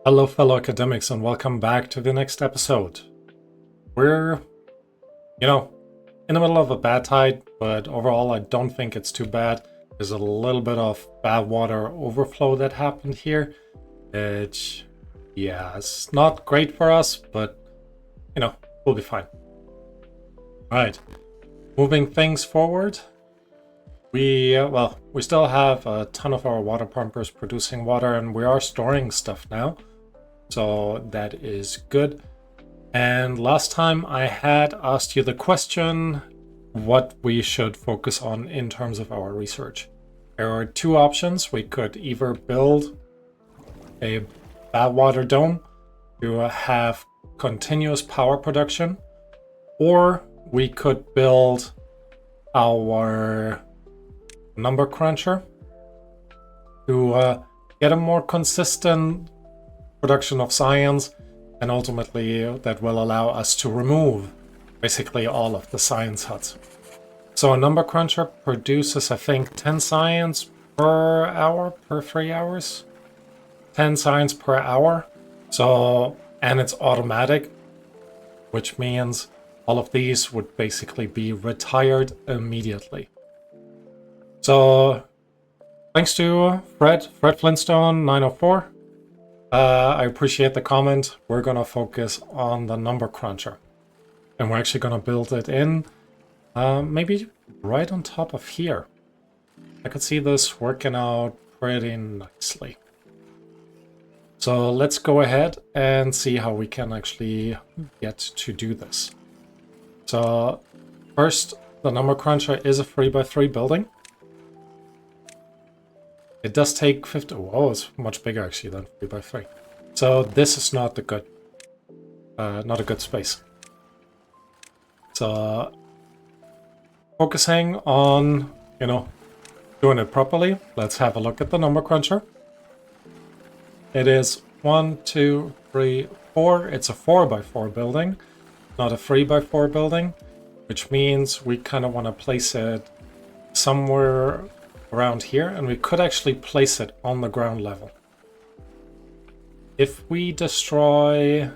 Hello fellow academics and welcome back to the next episode. We're, in the middle of a bad tide, but overall I don't think it's too bad. There's a little bit of bad water overflow that happened here. It's not great for us, but we'll be fine. Alright, moving things forward. We still have a ton of our water pumpers producing water and we are storing stuff now. So that is good. And last time I had asked you the question what we should focus on in terms of our research. There are two options. We could either build a bad water dome to have continuous power production, or we could build our number cruncher to get a more consistent production of science, and ultimately that will allow us to remove basically all of the science huts. So a number cruncher produces, I think, 10 science per hour, per 3 hours. 10 science per hour. So, and it's automatic, which means all of these would basically be retired immediately. So, thanks to Fred Flintstone 904. I appreciate the comment. We're gonna focus on the number cruncher. And we're actually gonna build it in, maybe right on top of here. I could see this working out pretty nicely. So let's go ahead and see how we can actually get to do this. So first, the number cruncher is a 3x3 building. It does take 50. Whoa, it's much bigger actually than 3x3. So this is not a good space. So focusing on doing it properly. Let's have a look at the number cruncher. It is 1, 2, 3, 4. It's a 4x4 building, not a 3x4 building, which means we kind of want to place it somewhere around here, and we could actually place it on the ground level. If we destroy,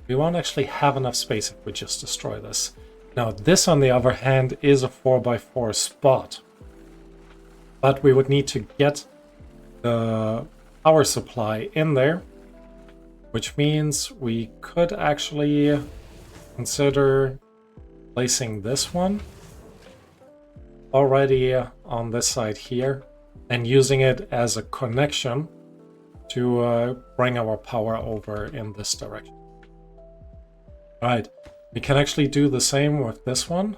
we won't actually have enough space if we just destroy this. Now this, on the other hand, is a 4x4 spot, but we would need to get the power supply in there, which means we could actually consider placing this one already on this side here and using it as a connection to bring our power over in this direction. Right, we can actually do the same with this one.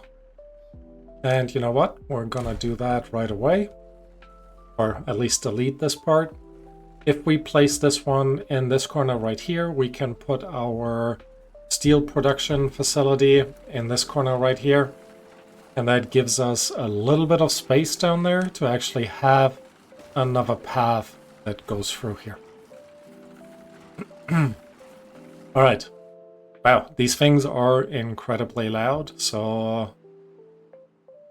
And you know what? We're gonna do that right away, or at least delete this part. If we place this one in this corner right here, we can put our steel production facility in this corner right here. And that gives us a little bit of space down there to actually have another path that goes through here. All right. Wow, these things are incredibly loud. So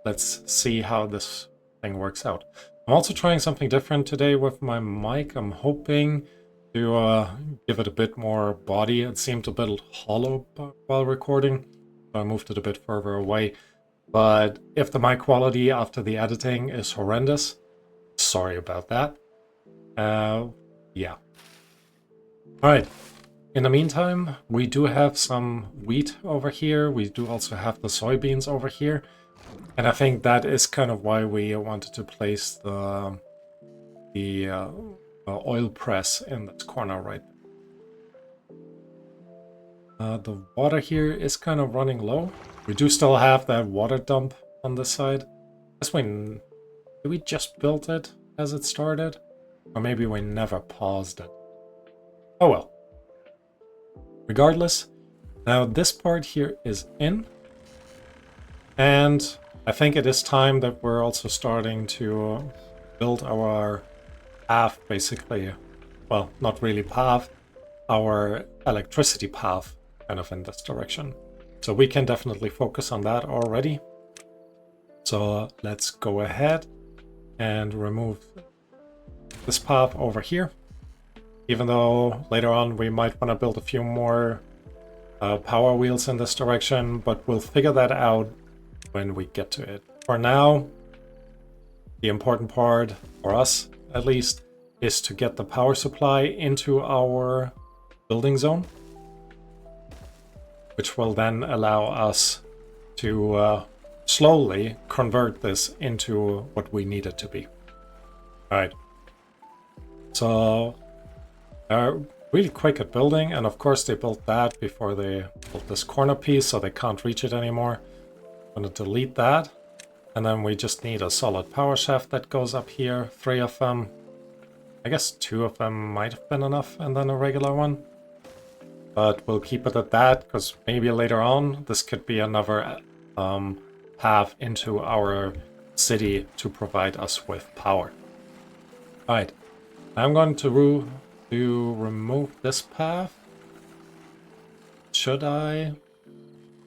let's see how this thing works out. I'm also trying something different today with my mic. I'm hoping to give it a bit more body. It seemed a bit hollow while recording, so I moved it a bit further away. But if the mic quality after the editing is horrendous, sorry about that. Yeah. Alright. In the meantime, we do have some wheat over here. We do also have the soybeans over here. And I think that is kind of why we wanted to place the oil press in this corner right there. The water here is kind of running low. We do still have that water dump on this side. Did we just build it as it started? Or maybe we never paused it. Oh well. Regardless, now this part here is in. And I think it is time that we're also starting to build our path, basically. Well, not really path, our electricity path kind of in this direction. So we can definitely focus on that already. So let's go ahead and remove this path over here. even though later on we might want to build a few more power wheels in this direction, but we'll figure that out when we get to it. For now, the important part, for us at least, is to get the power supply into our building zone, which will then allow us to slowly convert this into what we need it to be. Alright. So they're really quick at building, and of course they built that before they built this corner piece, so they can't reach it anymore. I'm gonna delete that. And then we just need a solid power shaft that goes up here. 3 of them. I guess 2 of them might have been enough, and then a regular one. But we'll keep it at that, because maybe later on this could be another path into our city to provide us with power. Alright, I'm going to remove this path. Should I?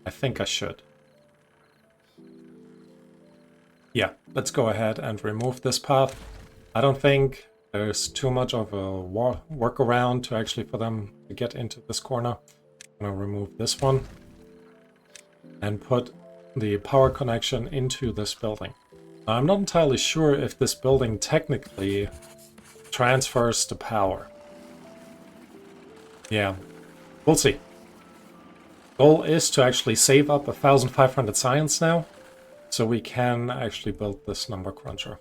I think I should. Yeah, let's go ahead and remove this path. I don't think there's too much of a workaround to actually for them to get into this corner. I'm gonna remove this one and put the power connection into this building. Now, I'm not entirely sure if this building technically transfers the power. Yeah, we'll see. Goal is to actually save up 1,500 science now, so we can actually build this number cruncher.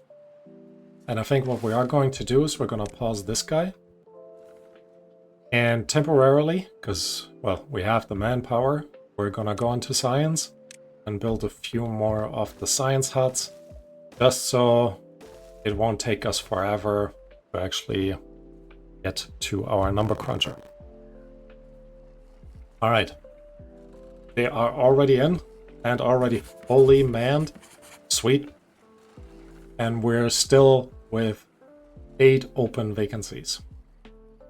And I think what we are going to do is we're going to pause this guy. And temporarily, because, well, we have the manpower, we're going to go into science and build a few more of the science huts, just so it won't take us forever to actually get to our number cruncher. All right. They are already in and already fully manned. Sweet. And we're still with 8 open vacancies.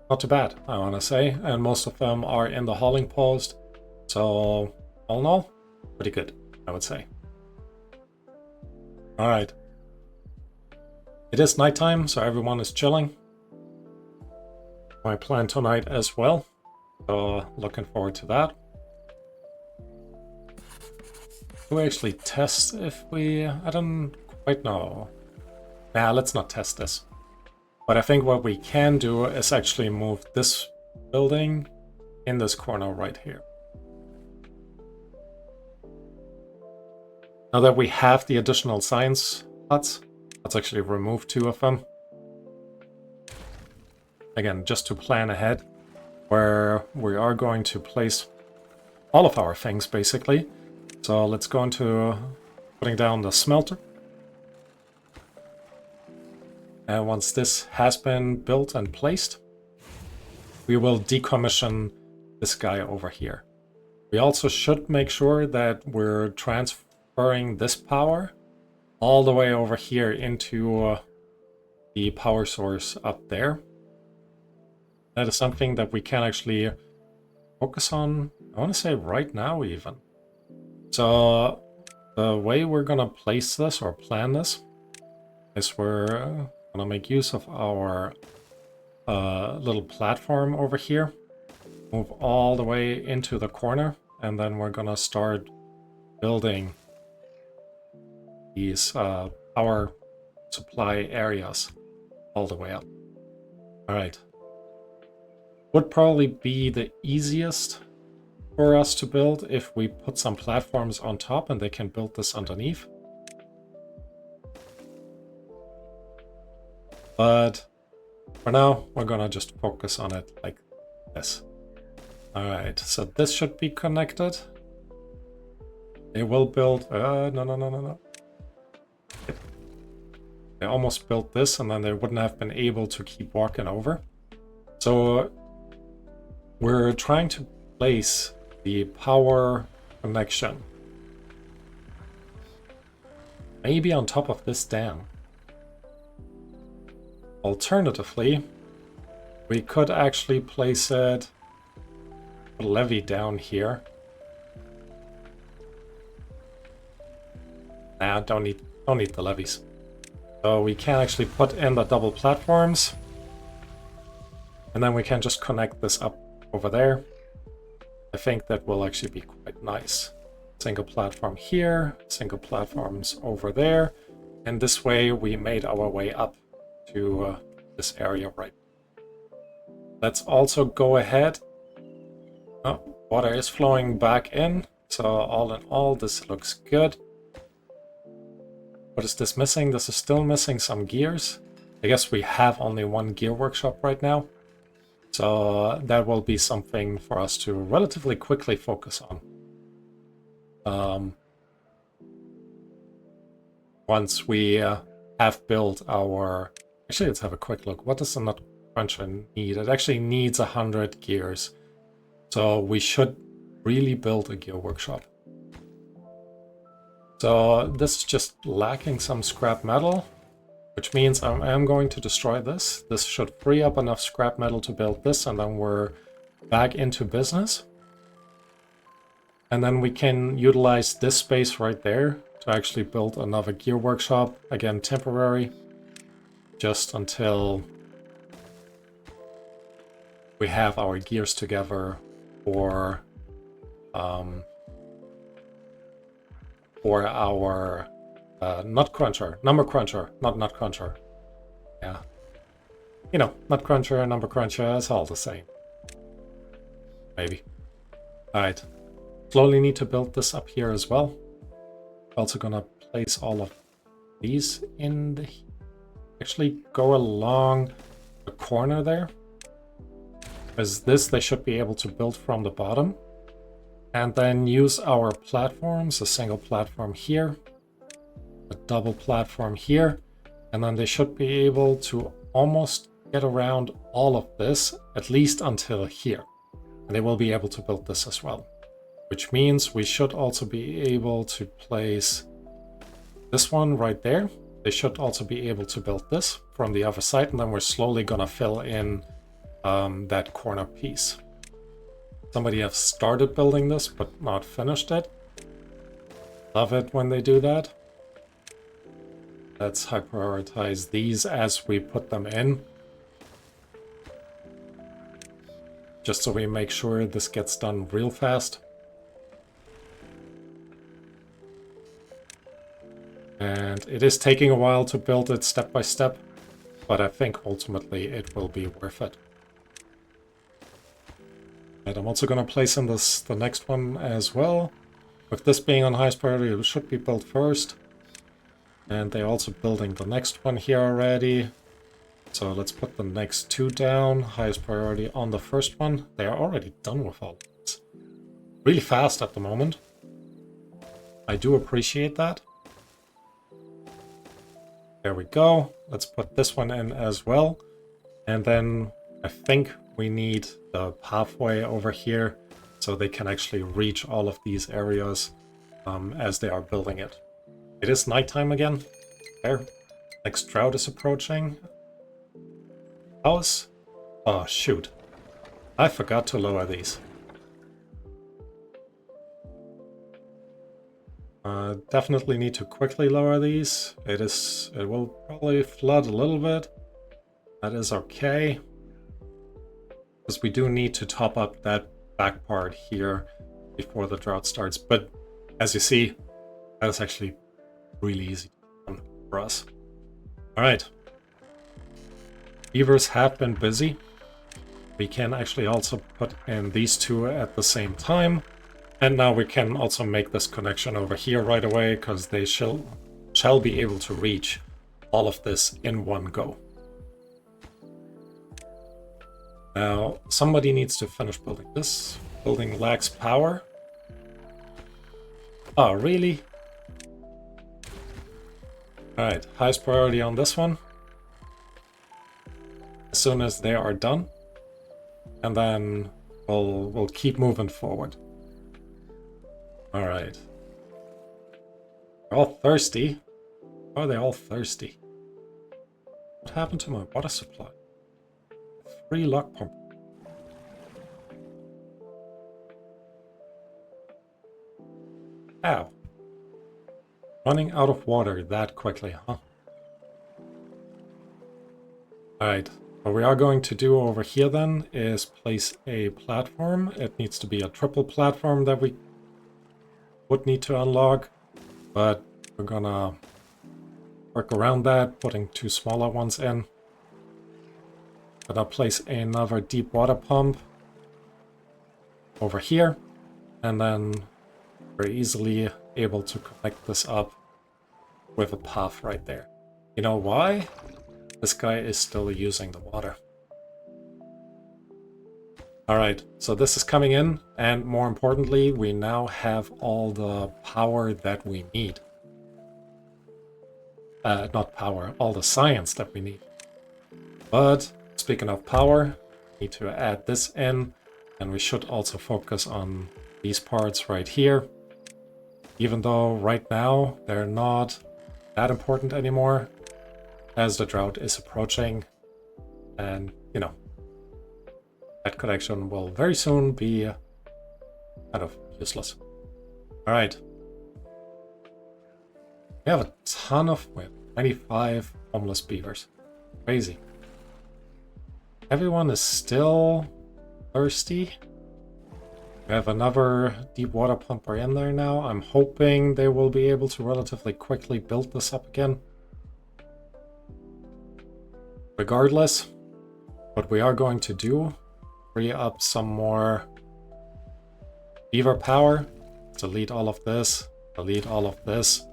Not too bad, I want to say. And most of them are in the hauling post. So, all in all, pretty good, I would say. All right. It is nighttime, so everyone is chilling. My plan tonight as well. So, looking forward to that. Do we actually test if we... I don't quite know. Nah, let's not test this. But I think what we can do is actually move this building in this corner right here. Now that we have the additional science huts, let's actually remove 2 of them. Again, just to plan ahead, where we are going to place all of our things, basically. So let's go into putting down the smelter. And once this has been built and placed, we will decommission this guy over here. We also should make sure that we're transferring this power all the way over here into the power source up there. That is something that we can actually focus on, I want to say right now even. So the way we're going to place this or plan this is we're going to make use of our little platform over here. Move all the way into the corner, and then we're going to start building these power supply areas all the way up. All right. Would probably be the easiest for us to build if we put some platforms on top and they can build this underneath. But for now, we're gonna just focus on it like this. Alright, so this should be connected. They will build... no. They almost built this and then they wouldn't have been able to keep walking over. So we're trying to place the power connection maybe on top of this dam. Alternatively, we could actually place it, a levee down here. Nah, don't need the levees. So we can actually put in the double platforms. And then we can just connect this up over there. I think that will actually be quite nice. Single platform here, single platforms over there. And this way we made our way up to this area right. Let's also go ahead. Oh, water is flowing back in. So all in all, this looks good. What is this missing? This is still missing some gears. I guess we have only one gear workshop right now. So that will be something for us to relatively quickly focus on. Once we have built our... Actually, let's have a quick look. What does the nut cruncher need? It actually needs 100 gears. So we should really build a gear workshop. So this is just lacking some scrap metal, which means I am going to destroy this. This should free up enough scrap metal to build this, and then we're back into business. And then we can utilize this space right there to actually build another gear workshop. Again, temporary, just until we have our gears together for our nut cruncher, number cruncher, not nut cruncher. Yeah. You know, nut cruncher and number cruncher, it's all the same. Maybe. Alright. Slowly need to build this up here as well. Also gonna place all of these in the... Actually go along the corner there. Because this they should be able to build from the bottom. And then use our platforms, a single platform here, a double platform here, and then they should be able to almost get around all of this, at least until here. And they will be able to build this as well. Which means we should also be able to place this one right there. They should also be able to build this from the other side, and then we're slowly gonna fill in that corner piece. Somebody has started building this, but not finished it. Love it when they do that. Let's high prioritize these as we put them in. Just so we make sure this gets done real fast. And it is taking a while to build it step by step, but I think ultimately it will be worth it. And I'm also going to place in the next one as well. With this being on highest priority, it should be built first. And they're also building the next one here already. So let's put the next two down. Highest priority on the first one. They are already done with all of this. Really fast at the moment. I do appreciate that. There we go. Let's put this one in as well. And then I think we need the pathway over here so they can actually reach all of these areas as they are building it. It is nighttime again. There. Next drought is approaching. House. Oh, shoot. I forgot to lower these. Definitely need to quickly lower these. It will probably flood a little bit. That is okay. Because we do need to top up that back part here before the drought starts. But as you see, that is actually really easy for us. Alright. Beavers have been busy. We can actually also put in these two at the same time. And now we can also make this connection over here right away, because they shall be able to reach all of this in one go. Now, somebody needs to finish building this. Building lacks power. Oh, really? Alright, highest priority on this one. As soon as they are done. And then we'll keep moving forward. Alright. They're all thirsty. Why are they all thirsty? What happened to my water supply? 3 lock pump. Ow. Running out of water that quickly, huh? Alright. What we are going to do over here then is place a platform. It needs to be a triple platform that we would need to unlock, but we're gonna work around that, putting 2 smaller ones in. Gonna place another deep water pump over here, and then we're easily able to connect this up with a path right there. You know why? This guy is still using the water. Alright, so this is coming in, and more importantly, we now have all the power that we need. Not power, all the science that we need. But speaking of power, we need to add this in, and we should also focus on these parts right here. Even though right now they're not that important anymore, as the drought is approaching, and you know, that connection will very soon be kind of useless. Alright. We have a ton of, 95 homeless beavers. Crazy. Everyone is still thirsty. We have another deep water pumper in there now. I'm hoping they will be able to relatively quickly build this up again. Regardless, what we are going to do, free up some more beaver power, delete all of this, delete all of this,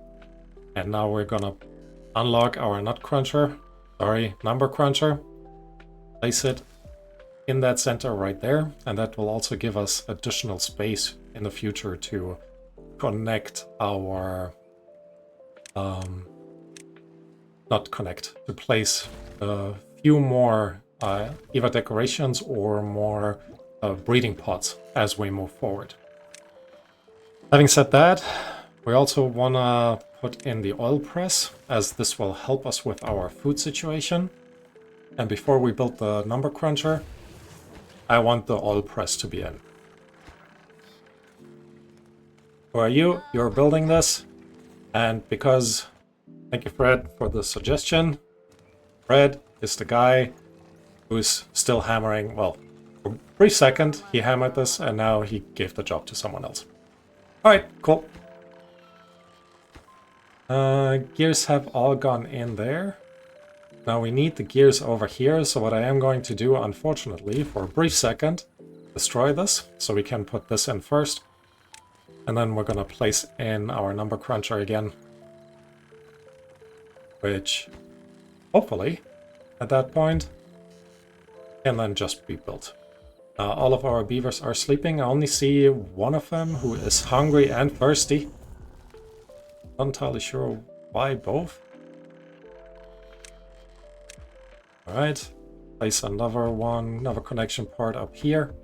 and now we're gonna unlock our number cruncher, place it in that center right there, and that will also give us additional space in the future to connect our to place a few more either decorations or more breeding pots as we move forward. Having said that, we also want to put in the oil press, as this will help us with our food situation. And before we build the number cruncher, I want the oil press to be in. Who are you? You're building this. And because, thank you Fred for the suggestion, Fred is the guy who's still hammering, well, for a brief second he hammered this and now he gave the job to someone else. Alright, cool. Gears have all gone in there. Now we need the gears over here, so what I am going to do, unfortunately, for a brief second, destroy this, so we can put this in first. And then we're gonna place in our number cruncher again. Which, hopefully, at that point, can then just be built. All of our beavers are sleeping. I only see one of them who is hungry and thirsty. Not entirely sure why both. Alright, place another connection part up here.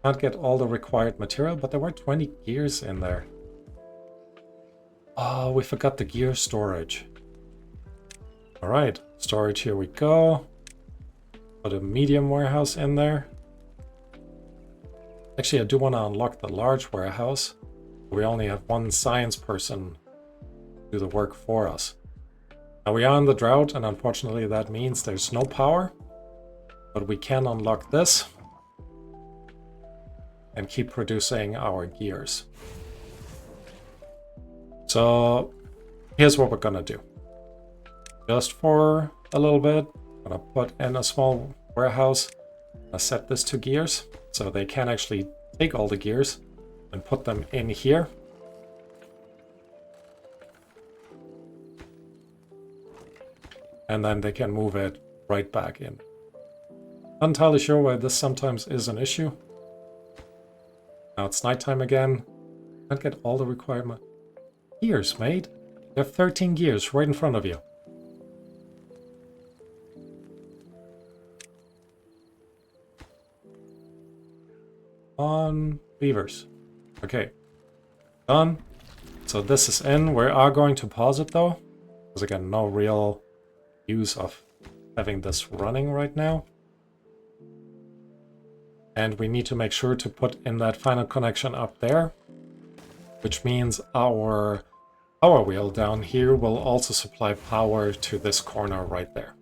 Can't get all the required material, but there were 20 gears in there. Oh, we forgot the gear storage. Alright, storage, here we go. Put a medium warehouse in there. Actually, I do want to unlock the large warehouse. We only have one science person do the work for us. Now we are in the drought, and unfortunately that means there's no power. But we can unlock this and keep producing our gears. So here's what we're gonna do. Just for a little bit, I'm gonna put in a small warehouse. I set this to gears, so they can actually take all the gears and put them in here. And then they can move it right back in. Not entirely sure why this sometimes is an issue. Now it's nighttime again. Can't get all the required gears made. You have 13 gears right in front of you. On beavers. Okay. Done. So this is in. We are going to pause it though. Because again, no real use of having this running right now. And we need to make sure to put in that final connection up there, which means our power wheel down here will also supply power to this corner right there.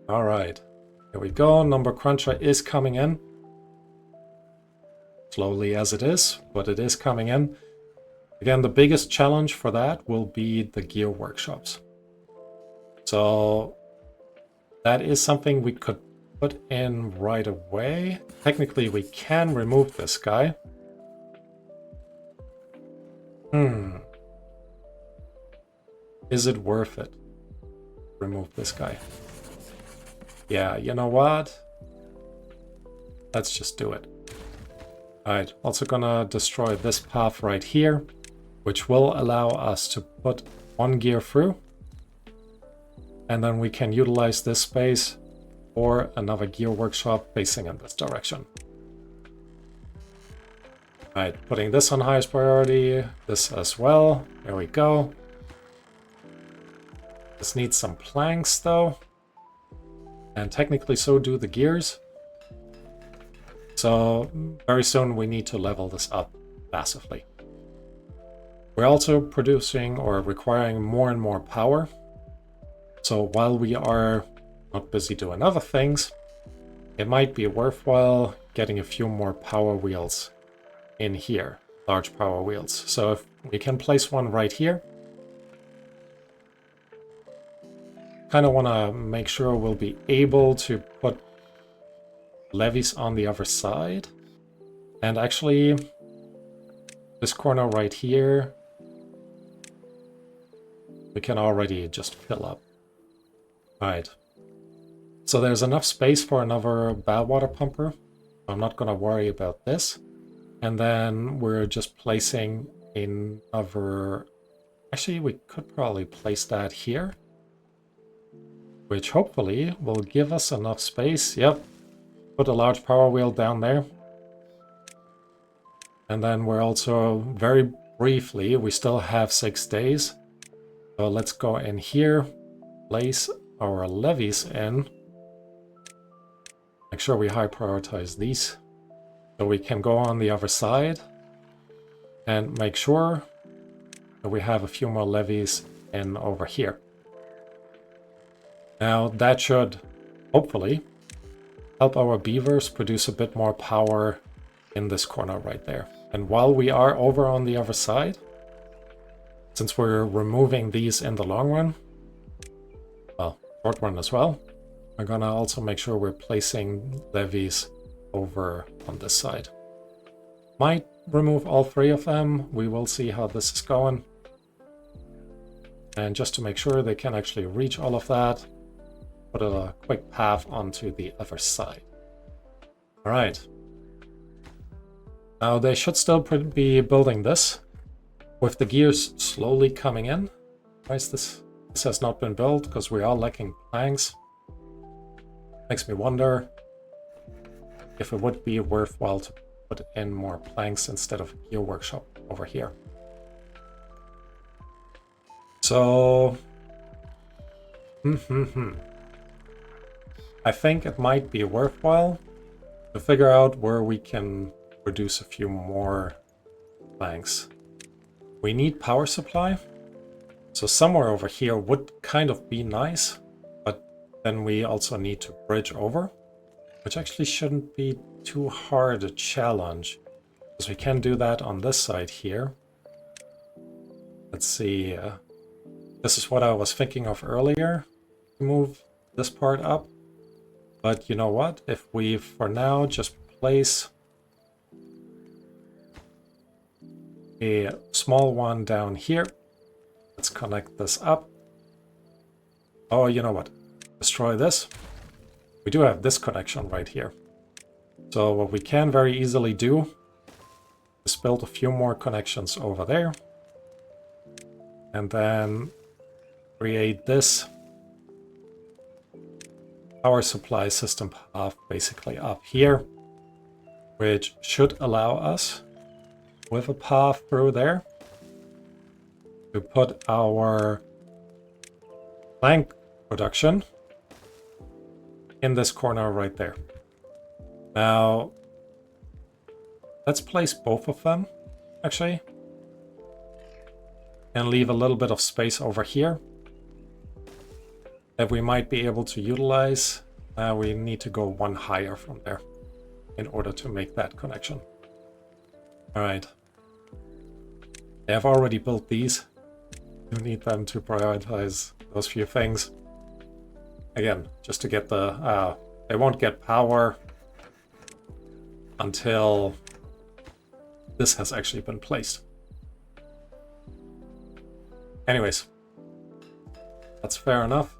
All right, here we go. Number cruncher is coming in. Slowly as it is, but it is coming in. Again, the biggest challenge for that will be the gear workshops. So that is something we could put in right away. Technically, we can remove this guy. Is it worth it? Remove this guy. Yeah, you know what? Let's just do it. Alright, also gonna destroy this path right here, which will allow us to put one gear through. And then we can utilize this space for another gear workshop facing in this direction. Alright, putting this on highest priority, this as well. There we go. This needs some planks though. And technically so do the gears. So very soon we need to level this up massively. We're also producing or requiring more and more power. So while we are not busy doing other things, it might be worthwhile getting a few more power wheels in here, large power wheels. So if we can place one right here, kind of want to make sure we'll be able to put levees on the other side. And actually, this corner right here, we can already just fill up. Right. So there's enough space for another bad water pumper. I'm not going to worry about this. And then we're just placing another... Actually, we could probably place that here, which hopefully will give us enough space. Yep. Put a large power wheel down there. And then we're also, very briefly, we still have 6 days. So let's go in here, place our levees in. Make sure we high prioritize these. So we can go on the other side and make sure that we have a few more levees in over here. Now that should, hopefully, help our beavers produce a bit more power in this corner right there. And while we are over on the other side, since we're removing these in the long run, well, short run as well, we're gonna also make sure we're placing levees over on this side. Might remove all 3 of them. We will see how this is going. And just to make sure they can actually reach all of that, put a quick path onto the other side. All right. Now they should still be building this with the gears slowly coming in. Why is this? This has not been built because we are lacking planks. Makes me wonder if it would be worthwhile to put in more planks instead of a gear workshop over here. So, I think it might be worthwhile to figure out where we can produce a few more planks. We need power supply, so somewhere over here would kind of be nice, but then we also need to bridge over, which actually shouldn't be too hard a challenge, because we can do that on this side here. Let's see, this is what I was thinking of earlier, to move this part up. But you know what? If we, for now, just place a small one down here. Let's connect this up. Oh, you know what? Destroy this. We do have this connection right here. So what we can very easily do is build a few more connections over there. And then create this power supply system path basically up here, which should allow us with a path through there to put our plank production in this corner right there. Now let's place both of them actually and leave a little bit of space over here. that we might be able to utilize. We need to go one higher from there in order to make that connection. All right. They have already built these. You need them to prioritize those few things. Again, just to get the... they won't get power until this has actually been placed. Anyways, that's fair enough.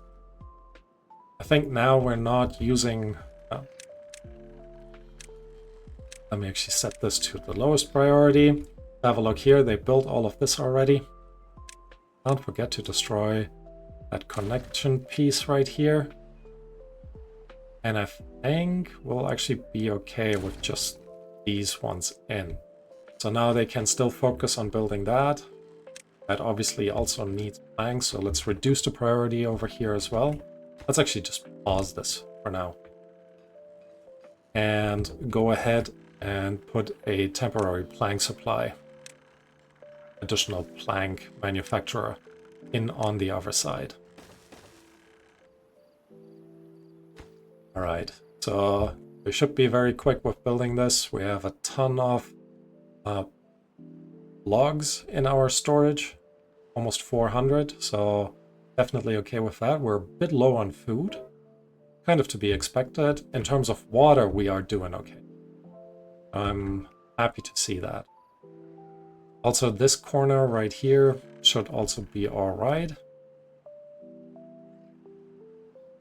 I think now we're not using... let me actually set this to the lowest priority. Have a look here, they built all of this already. Don't forget to destroy that connection piece right here. And I think we'll actually be okay with just these ones in. So now they can still focus on building that. That obviously also needs planks, so let's reduce the priority over here as well. Let's actually just pause this for now. And go ahead and put a temporary plank supply, additional plank manufacturer in on the other side. All right, so we should be very quick with building this. We have a ton of logs in our storage, almost 400, so definitely okay with that. We're a bit low on food, kind of to be expected. In terms of water, we are doing okay. I'm happy to see that. Also, this corner right here should also be all right.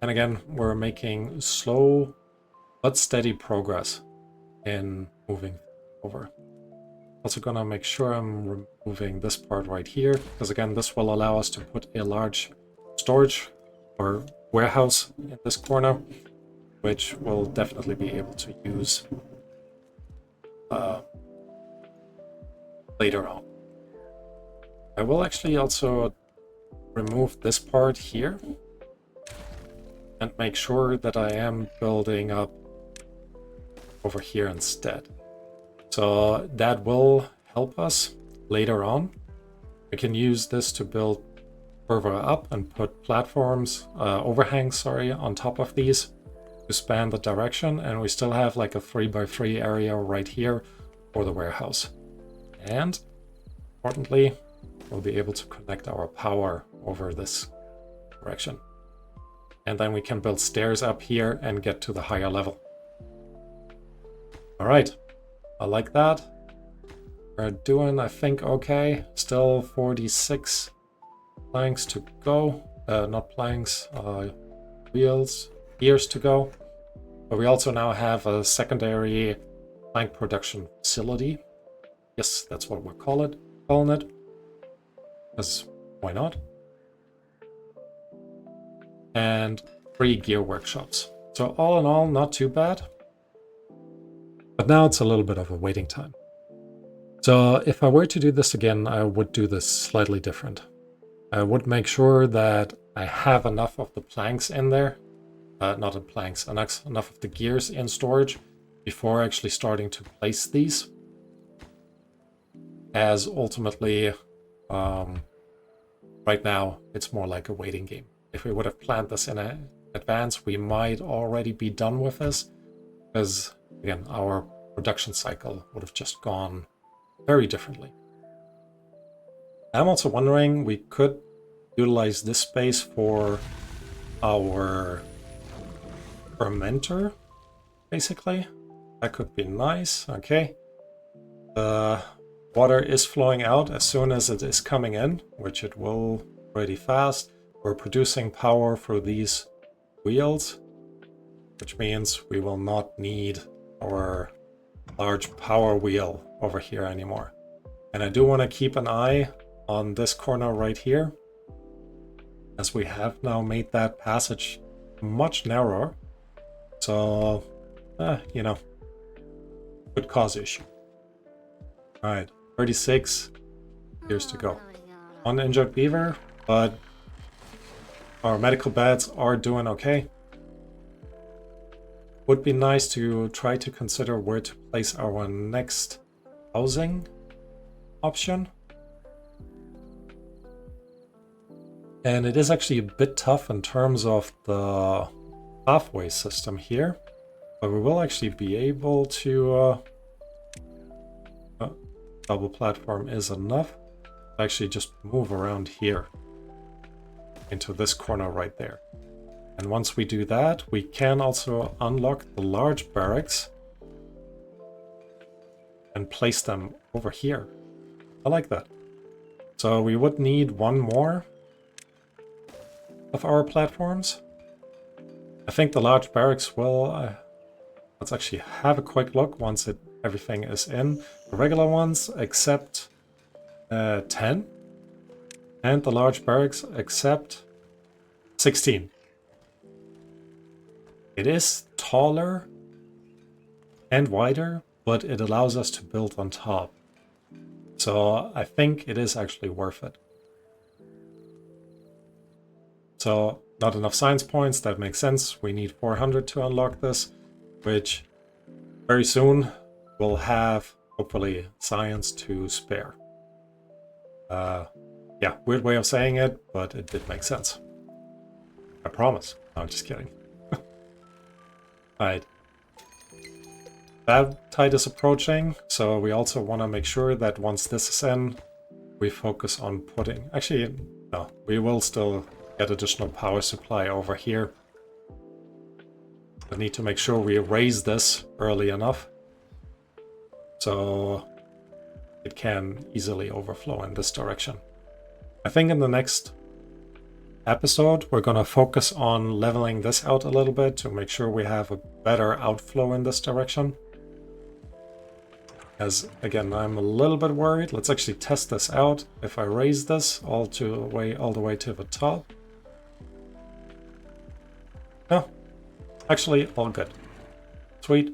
And again, we're making slow but steady progress in moving over. Also gonna make sure I'm removing this part right here, because again, this will allow us to put a large storage or warehouse in this corner, which we'll definitely be able to use later on. I will actually also remove this part here and make sure that I am building up over here instead. So that will help us later on. We can use this to build further up and put platforms, overhangs, sorry, on top of these to span the direction. And we still have like a 3x3 area right here for the warehouse. And importantly, we'll be able to connect our power over this direction. And then we can build stairs up here and get to the higher level. All right, I like that. We're doing, I think, okay. Still 46 planks to go. Not planks, wheels, gears to go. But we also now have a secondary plank production facility. Yes, that's what we're calling it. Because why not? And 3 gear workshops. So all in all, not too bad. But now it's a little bit of a waiting time. So if I were to do this again, I would do this slightly different. I would make sure that I have enough of the planks in there. Not the planks, enough of the gears in storage before actually starting to place these. As ultimately, right now, it's more like a waiting game. If we would have planned this in advance, we might already be done with this. Because, again, our production cycle would have just gone very differently. I'm also wondering, we could utilize this space for our fermenter, basically. That could be nice, okay. The water is flowing out as soon as it is coming in, which it will pretty fast. We're producing power for these wheels, which means we will not need our large power wheel over here anymore. And I do want to keep an eye on this corner right here, as we have now made that passage much narrower. So, you know, could cause issue. All right, 36 years to go. One injured beaver, but our medical beds are doing okay. Would be nice to try to consider where to place our next housing option. And it is actually a bit tough in terms of the pathway system here, but we will actually be able to double platform is enough. Actually just move around here into this corner right there. And once we do that, we can also unlock the large barracks and place them over here. I like that. So we would need one more of our platforms. I think the large barracks will... let's actually have a quick look once everything is in. The regular ones accept 10. And the large barracks accept 16. It is taller and wider, but it allows us to build on top. So I think it is actually worth it. So not enough science points, that makes sense. We need 400 to unlock this, which very soon we'll have, hopefully, science to spare. Yeah, weird way of saying it, but it did make sense. I promise. No, I'm just kidding. Alright. That tide is approaching, so we also want to make sure that once this is in, we focus on putting... Actually, no, we will still get additional power supply over here. We need to make sure we raise this early enough, so it can easily overflow in this direction. I think in the next episode, we're going to focus on leveling this out a little bit to make sure we have a better outflow in this direction. As again, I'm a little bit worried. Let's actually test this out. If I raise this all the way to the top. No, actually all good. Sweet.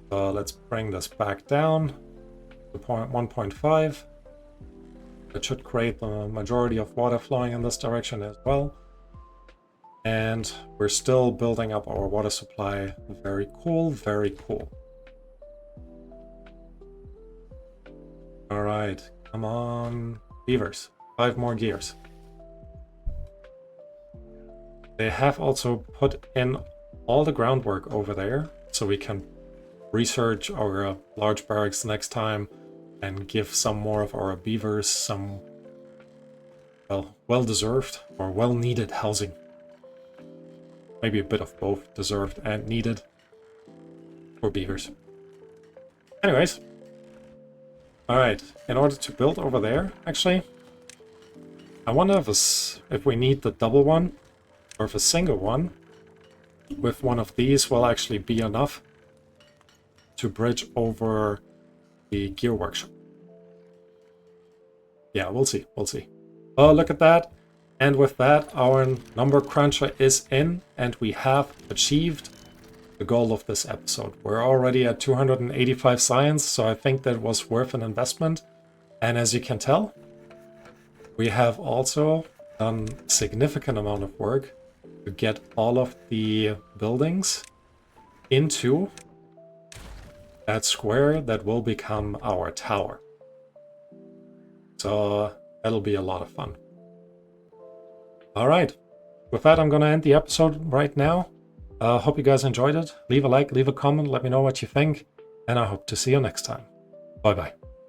So let's bring this back down to 1.5. It should create the majority of water flowing in this direction as well. And we're still building up our water supply. Very cool, very cool. All right, come on, beavers. 5 more gears. They have also put in all the groundwork over there, so we can research our large barracks next time and give some more of our beavers some, well, well-deserved or well-needed housing. Maybe a bit of both, deserved and needed, for beavers. Anyways. Alright, in order to build over there, actually, I wonder if we need the double one, or if a single one with one of these will actually be enough to bridge over the gear workshop. Yeah, we'll see, we'll see. Oh, look at that. And with that, our number cruncher is in, and we have achieved the goal of this episode. We're already at 285 science, so I think that was worth an investment. And as you can tell, we have also done a significant amount of work to get all of the buildings into that square that will become our tower. So that'll be a lot of fun. All right, with that, I'm going to end the episode right now. Hope you guys enjoyed it. Leave a like, leave a comment, let me know what you think, and I hope to see you next time. Bye-bye.